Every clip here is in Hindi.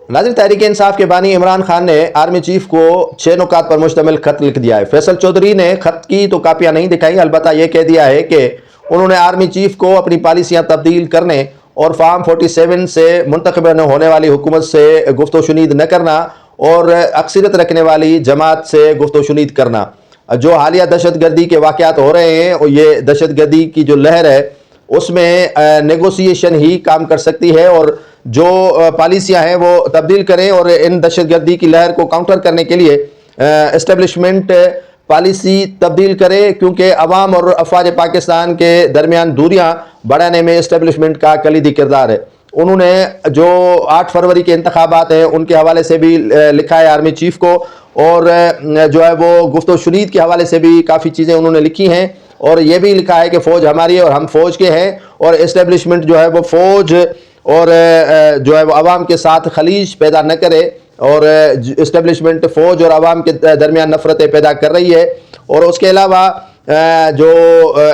नाज़रीन, तहरीक इंसाफ के बानी इमरान खान ने आर्मी चीफ को 6 नुकात पर मुश्तमिल खत लिख दिया है। फैसल चौधरी ने खत की तो कापियां नहीं दिखाई, अलबत्ता यह कह दिया है कि उन्होंने आर्मी चीफ को अपनी पॉलिसियां तब्दील करने और फार्म 47 से मुंतखब होने वाली हुकूमत से गुफ्तो शुनीद न करना और अक्सरियत रखने वाली जमात से गुफ्तो शुनीद करना। जो हालिया दहशत गर्दी के वाक़यात हो रहे हैं और ये दहशत गर्दी की जो लहर है उसमें नेगोशिएशन ही काम कर सकती है और जो पॉलिसियां हैं वो तब्दील करें और इन दहशत गर्दी की लहर को काउंटर करने के लिए एस्टेब्लिशमेंट पॉलिसी तब्दील करे, क्योंकि अवाम और अफवाज पाकिस्तान के दरमियान दूरियां बढ़ाने में एस्टेब्लिशमेंट का कलीदी किरदार है। उन्होंने जो 8 फरवरी के इंतखाबात हैं उनके हवाले से भी लिखा है आर्मी चीफ को, और जो है वो गुफ्तो शुनीद के हवाले से भी काफ़ी चीज़ें उन्होंने लिखी हैं और ये भी लिखा है कि फ़ौज हमारी है और हम फ़ौज के हैं और एस्टेब्लिशमेंट जो है वो फ़ौज और जो है वो अवाम के साथ खलीज पैदा न करे और इस्टेब्लिशमेंट फ़ौज और अवाम के दरमियान नफ़रतें पैदा कर रही है। और उसके अलावा जो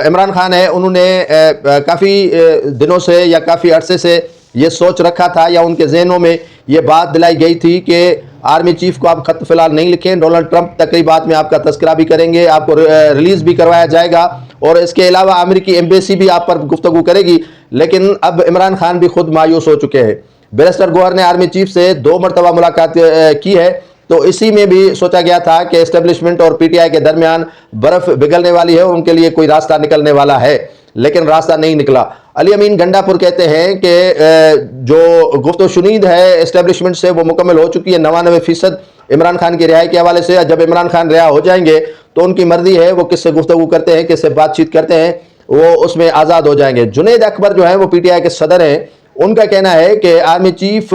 इमरान खान है उन्होंने काफ़ी दिनों से या काफ़ी अरसे से ये सोच रखा था या उनके जहनों में ये बात दिलाई गई थी कि आर्मी चीफ को आप खत फ़िलहाल नहीं लिखें, डोनाल्ड ट्रंप तकरीबात में आपका तस्करा भी करेंगे, आपको रिलीज़ भी करवाया जाएगा और इसके अलावा अमेरिकी एम्बेसी भी आप पर गुफ्तगू करेगी। लेकिन अब इमरान खान भी खुद मायूस हो चुके हैं। बैरिस्टर गौहर ने आर्मी चीफ से 2 मरतबा मुलाकात की है, तो इसी में भी सोचा गया था कि एस्टेब्लिशमेंट और पीटीआई के दरमियान बर्फ़ पिघलने वाली है और उनके लिए कोई रास्ता निकलने वाला है, लेकिन रास्ता नहीं निकला। अली अमीन गंडापुर कहते हैं कि जो गुफ्तो शुनीद है एस्टेब्लिशमेंट से वो मुकम्मल हो चुकी है 99% इमरान खान की रिहाई के हवाले से। जब इमरान खान रिहा हो जाएंगे तो उनकी मर्जी है वो किससे गुफ्तगू करते हैं, किससे बातचीत करते हैं, वो उसमें आज़ाद हो जाएंगे। जुनैद अकबर जो है वो पीटीआई के सदर हैं, उनका कहना है कि आर्मी चीफ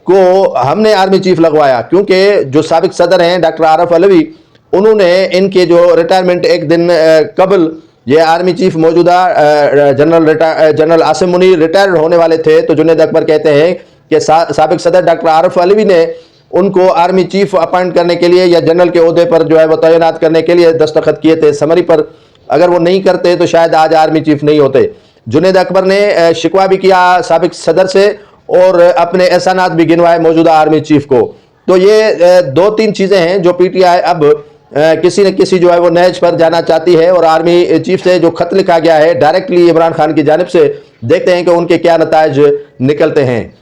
को हमने आर्मी चीफ लगवाया क्योंकि जो साबिक सदर हैं डॉक्टर आरफ अलवी, उन्होंने इनके जो रिटायरमेंट एक दिन कबल ये आर्मी चीफ मौजूदा जनरल आसिम मुनीर रिटायर होने वाले थे, तो जुनैद अकबर कहते हैं कि साबिक सदर डॉक्टर आरफ अलवी ने उनको आर्मी चीफ अपॉइंट करने के लिए या जनरल के ओहदे पर जो है वो तैनात करने के लिए दस्तखत किए थे समरी पर। अगर वो नहीं करते तो शायद आज आर्मी चीफ नहीं होते। जुनैद अकबर ने शिकवा भी किया साबिक सदर से और अपने एहसानात भी गिनवाए मौजूदा आर्मी चीफ को। तो ये 2-3 चीज़ें हैं जो पीटीआई अब किसी न किसी जो है वो नहज पर जाना चाहती है और आर्मी चीफ से जो खत लिखा गया है डायरेक्टली इमरान खान की जानिब से, देखते हैं कि उनके क्या नताइज निकलते हैं।